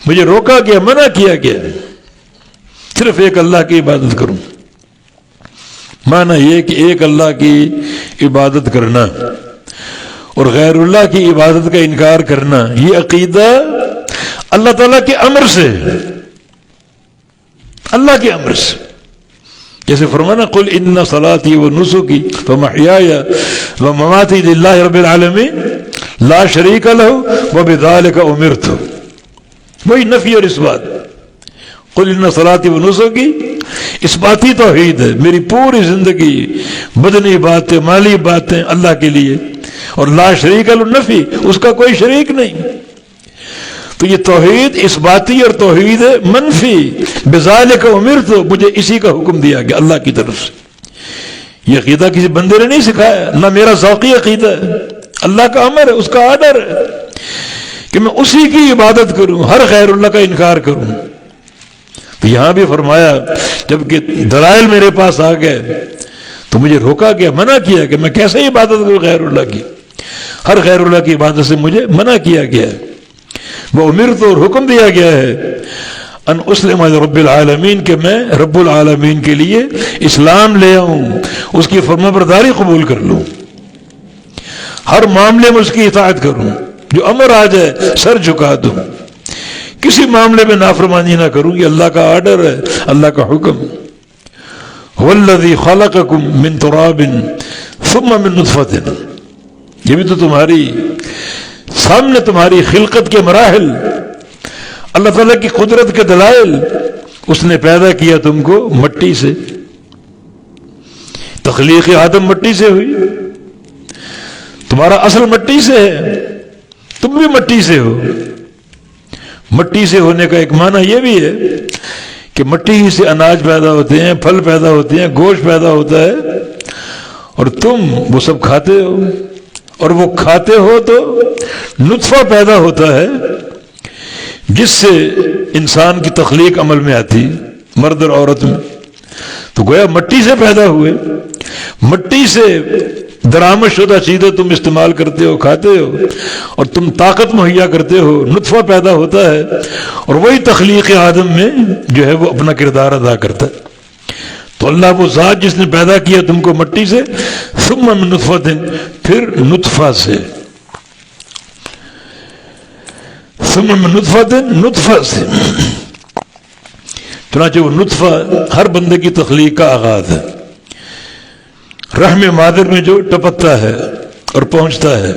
مجھے روکا گیا، منع کیا گیا، صرف ایک اللہ کی عبادت کروں. معنی یہ کہ ایک اللہ کی عبادت کرنا اور غیر اللہ کی عبادت کا انکار کرنا، یہ عقیدہ اللہ تعالیٰ کے امر سے، اللہ کے امر سے. جیسے فرمانا قل ان صلاتی و نسکی ومحیای و مماتی للہ رب العالمین لا شریک لہ وبذالک امرت. وہی نفی اور اثبات. قل ان صلاتی و نسکی اثباتی توحید ہے، میری پوری زندگی بدنی باتیں، مالی باتیں اللہ کے لیے، اور لا شریک لہ نفی، اس کا کوئی شریک نہیں. تو یہ توحید اثباتی اور توحید منفی. بذالک امرت، مجھے اسی کا حکم دیا گیا اللہ کی طرف سے. یہ عقیدہ کسی بندے نے نہیں سکھایا، نہ میرا ذوقی عقیدہ ہے، اللہ کا امر ہے، اس کا آرڈر ہے کہ میں اسی کی عبادت کروں، ہر غیر اللہ کا انکار کروں. تو یہاں بھی فرمایا جبکہ دلائل میرے پاس آ گئے تو مجھے روکا گیا، منع کیا کہ میں کیسے عبادت کروں غیر اللہ کی، ہر غیر اللہ کی عبادت سے مجھے منع کیا گیا ہے. وہ امرت، اور حکم دیا گیا ہے ان اسلم رب العالمین، کہ میں رب العالمین کے لیے اسلام لے آؤں، اس کی فرمانبرداری قبول کر لوں، ہر معاملے میں اس کی اطاعت کروں، جو امر آ جائے سر جھکا دوں، کسی معاملے میں نافرمانی نہ کروں. یہ اللہ کا آرڈر ہے، اللہ کا حکم. والذی خلقکم من تراب ثم من نطفۃ، یہ بھی تو تمہاری سامنے تمہاری خلقت کے مراحل، اللہ تعالیٰ کی قدرت کے دلائل. اس نے پیدا کیا تم کو مٹی سے، تخلیق آدم مٹی سے ہوئی، تمہارا اصل مٹی سے ہے، تم بھی مٹی سے ہو. مٹی سے ہونے کا ایک معنی یہ بھی ہے کہ مٹی ہی سے اناج پیدا ہوتے ہیں، پھل پیدا ہوتے ہیں، گوشت پیدا ہوتا ہے، اور تم وہ سب کھاتے ہو، اور وہ کھاتے ہو تو نطفہ پیدا ہوتا ہے جس سے انسان کی تخلیق عمل میں آتی، مرد اور عورت میں. تو گویا مٹی سے پیدا ہوئے، مٹی سے درآمد شدہ چیزیں تم استعمال کرتے ہو، کھاتے ہو، اور تم طاقت مہیا کرتے ہو، نطفہ پیدا ہوتا ہے، اور وہی تخلیق آدم میں جو ہے وہ اپنا کردار ادا کرتا ہے۔ تو اللہ وہ ذات جس نے پیدا کیا تم کو مٹی سے، ثم من نطفۃ، پھر نطفہ سے، ثم من نطفۃ، نطفہ سے، چنانچہ وہ نطفہ ہر بندے کی تخلیق کا آغاز ہے، رحم مادر میں جو ٹپکتا ہے اور پہنچتا ہے۔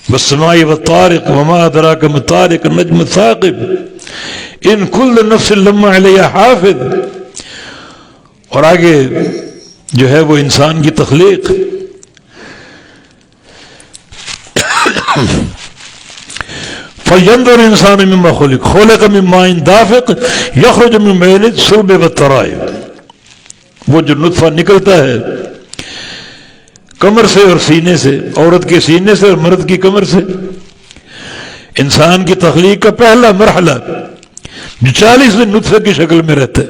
والسماء والطارق وما ادراک ما الطارق النجم الثاقب ان کل نفس لما علیہا حافظ، اور آگے جو ہے وہ انسان کی تخلیق، فَلْيَنْظُرِ الْإِنسَانُ مِمَّا خُلِقَ خُلِقَ مِن مَّاءٍ دَافِقٍ يَخْرُجُ مِن بَيْنِ الصُّلْبِ وَالتَّرَائِبِ، وہ جو نطفہ نکلتا ہے کمر سے اور سینے سے، عورت کے سینے سے اور مرد کی کمر سے، انسان کی تخلیق کا پہلا مرحلہ جو 40 دن نطفے کی شکل میں رہتا ہے،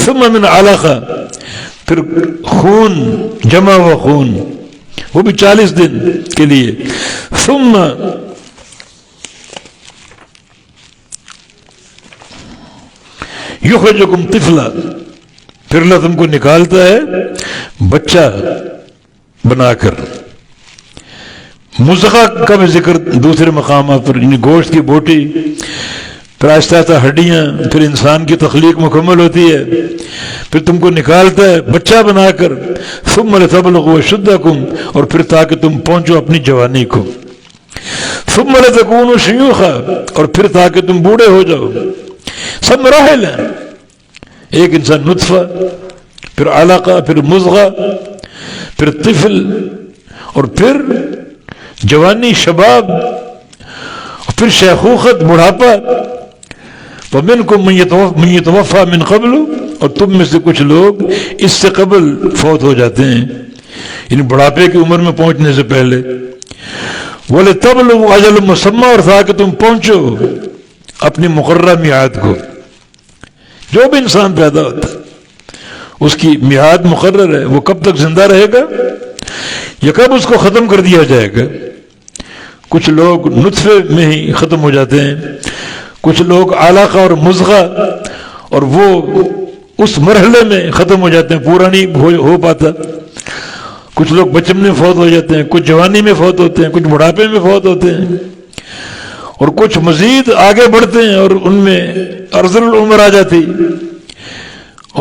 ثم من علقہ، پھر خون جمع ہوا خون، وہ بھی 40 دن کے لیے، ثم یخرجکم طفلا، پھر اللہ تم کو نکالتا ہے بچہ بنا کر۔ مضغہ کا بھی ذکر دوسرے مقامات پر، یعنی گوشت کی بوٹی، پھر آہستہ آہستہ ہڈیاں، پھر انسان کی تخلیق مکمل ہوتی ہے، پھر تم کو نکالتا ہے بچہ بنا کر، ثم لتبلغوا اشدکم، اور پھر تاکہ تم پہنچو اپنی جوانی کو، ثم لتکونوا شیوخا، اور پھر تاکہ تم بوڑھے ہو جاؤ۔ سب مراحل ہیں، ایک انسان نطفہ، پھر علقہ، پھر مضغہ، پھر طفل، اور پھر جوانی شباب، اور پھر شیخوخت بڑھاپا۔ وَمِنْكُمْ مَنْ يَتَوَفَّى مِنْ قَبْلُ، اور تم میں سے کچھ لوگ اس سے قبل فوت ہو جاتے ہیں، یعنی بڑھاپے کی عمر میں پہنچنے سے پہلے۔ وَلِتَبْلُغُوا أَجَلًا مُّسَمًّى، اور تاکہ تم پہنچو اپنی مقررہ میعاد کو۔ جو بھی انسان پیدا ہوتا ہے اس کی میعاد مقرر ہے، وہ کب تک زندہ رہے گا یا کب اس کو ختم کر دیا جائے گا۔ کچھ لوگ نطفے میں ہی ختم ہو جاتے ہیں، کچھ لوگ علقہ اور مضغہ، اور وہ اس مرحلے میں ختم ہو جاتے ہیں، پورا نہیں ہو پاتا۔ کچھ لوگ بچپن میں فوت ہو جاتے ہیں، کچھ جوانی میں فوت ہوتے ہیں، کچھ بڑھاپے میں فوت ہوتے ہیں، اور کچھ مزید آگے بڑھتے ہیں اور ان میں ارذل العمر آ جاتی،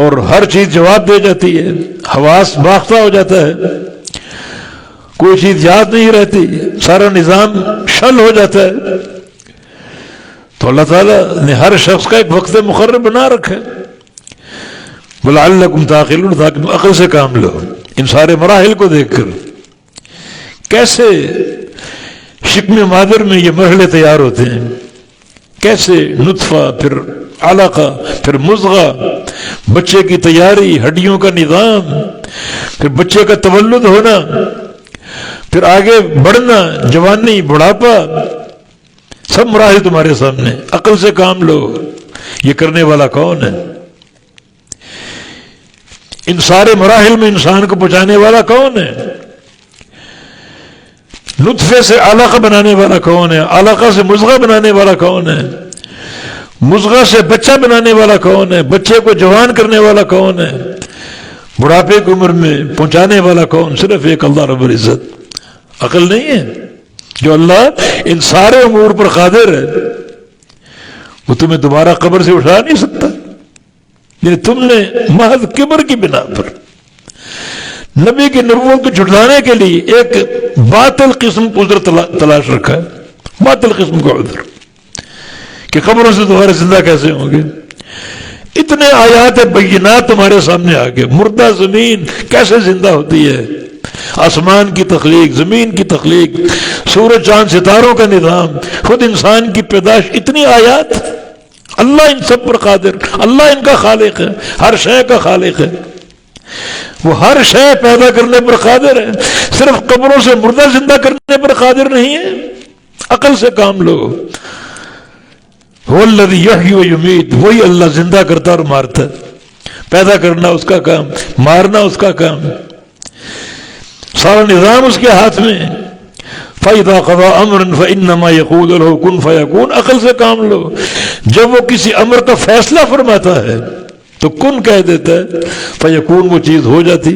اور ہر چیز جواب دے جاتی ہے، حواس باختہ ہو جاتا ہے، کوئی چیز یاد نہیں رہتی، سارا نظام شل ہو جاتا ہے۔ تو اللہ تعالیٰ نے ہر شخص کا ایک وقت مقرر بنا رکھا ہے، وَلَعَلَّكُمْ تَعْقِلُونَ، تاکہ تم عقل سے کام لو۔ ان سارے مراحل کو دیکھ کر کیسے شکم مادر میں یہ مرحلے تیار ہوتے ہیں، کیسے نطفہ، پھر علقہ، پھر مضغہ، بچے کی تیاری، ہڈیوں کا نظام، پھر بچے کا تولد ہونا، پھر آگے بڑھنا، جوانی، بڑھاپا، سب مراحل تمہارے سامنے، عقل سے کام لو۔ یہ کرنے والا کون ہے؟ ان سارے مراحل میں انسان کو پہنچانے والا کون ہے؟ نطفے سے علقہ بنانے والا کون ہے؟ علقہ سے مضغہ بنانے والا کون ہے؟ مضغہ سے بچہ بنانے والا کون ہے؟ بچے کو جوان کرنے والا کون ہے؟ بڑھاپے کی عمر میں پہنچانے والا کون؟ صرف ایک اللہ رب العزت۔ عقل نہیں ہے؟ جو اللہ ان سارے امور پر قادر ہے وہ تمہیں دوبارہ قبر سے اٹھا نہیں سکتا، یعنی تم نے محض کبر کی بنا پر نبی کی نبوت کو جھٹلانے کے لیے ایک باطل قسم کو عذر تلاش رکھا ہے، باطل قسم کا عذر کہ قبروں سے دوبارہ زندہ کیسے ہوں گے۔ اتنے آیات بینات تمہارے سامنے آ گئے، مردہ زمین کیسے زندہ ہوتی ہے، آسمان کی تخلیق، زمین کی تخلیق، سورج چاند ستاروں کا نظام، خود انسان کی پیدائش، اتنی آیات۔ اللہ ان سب پر قادر، اللہ ان کا خالق ہے، ہر شے کا خالق ہے، وہ ہر شے پیدا کرنے پر قادر ہے، صرف قبروں سے مردہ زندہ کرنے پر قادر نہیں ہے۔ عقل سے کام لو۔ هو الذی یحیی و یمیت، وہی اللہ زندہ کرتا اور مارتا ہے۔ پیدا کرنا اس کا کام، مارنا اس کا کام، سارا نظام اس کے ہاتھ میں۔ فَإِذَا قَضَىٰ أَمْرًا فَإِنَّمَا يَقُولُ لَهُ كُن فَيَكُونُ، عقل سے کام لو۔ جب وہ کسی امر کا فیصلہ فرماتا ہے تو کن کہہ دیتا ہے، فیکون، وہ چیز ہو جاتی۔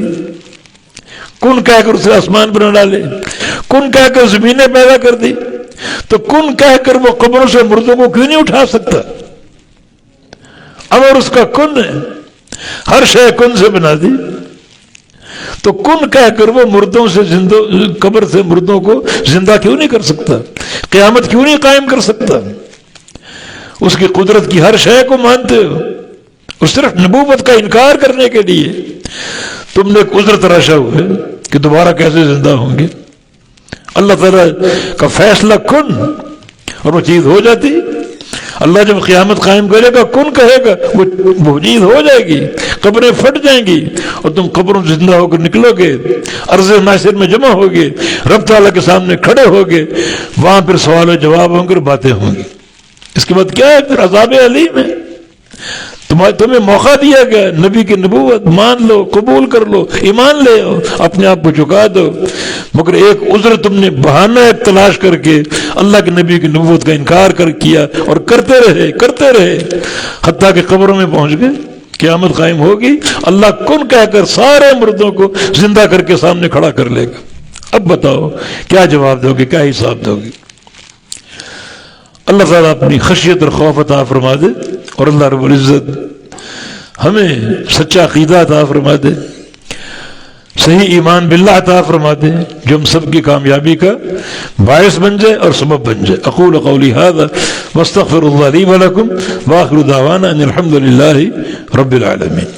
کن کہہ کر اسے آسمان بنا ڈالے، کن کہہ کر زمینیں پیدا کر دی، تو کن کہہ کر وہ قبروں سے مردوں کو کیوں نہیں اٹھا سکتا؟ امر اس کا کن ہے، ہر شے کن سے بنا دی، تو کن کہہ کر وہ مردوں سے قبر سے مردوں کو زندہ کیوں نہیں کر سکتا؟ قیامت کیوں نہیں قائم کر سکتا؟ اس کی قدرت کی ہر شے کو مانتے ہو، اور صرف نبوت کا انکار کرنے کے لیے تم نے ایک عذر تراشا ہوا ہے کہ دوبارہ کیسے زندہ ہوں گے۔ اللہ تعالیٰ کا فیصلہ کن، اور وہ چیز ہو جاتی۔ اللہ جب قیامت قائم کرے گا، کن کہے گا، وہ چیز ہو جائے گی، قبریں پھٹ جائیں گی اور تم قبروں سے زندہ ہو کر نکلو گے، عرض محشر میں جمع ہوگے، رب تعالیٰ کے سامنے کھڑے ہوگے، وہاں پھر سوال و جواب ہوں گے اور باتیں ہوں گی۔ اس کے بعد کیا ہے؟ پھر عذاب علیم ہے۔ تمہیں موقع دیا گیا، نبی کی نبوت مان لو، قبول کر لو، ایمان لے آؤ، اپنے آپ کو چکا دو، مگر ایک عذر تم نے بہانہ ایک تلاش کر کے اللہ کے نبی کی نبوت کا انکار کیا اور کرتے رہے حتیٰ کہ قبروں میں پہنچ گئے۔ قیامت قائم ہوگی، اللہ کن کہہ کر سارے مردوں کو زندہ کر کے سامنے کھڑا کر لے گا۔ اب بتاؤ کیا جواب دو گے، کیا حساب دو گے؟ اللہ تعالیٰ اپنی خشیت اور خوف عطا فرما دے، اور اللہ رب العزت ہمیں سچا عقیدہ عطا فرما دے، صحیح ایمان باللہ عطا فرما دے، جو ہم سب کی کامیابی کا باعث بن جائے اور سبب بن جائے۔ اقول قولی ھذا واستغفر اللہ لی ولکم، وآخر دعوانا ان الحمد للہ رب العالمین۔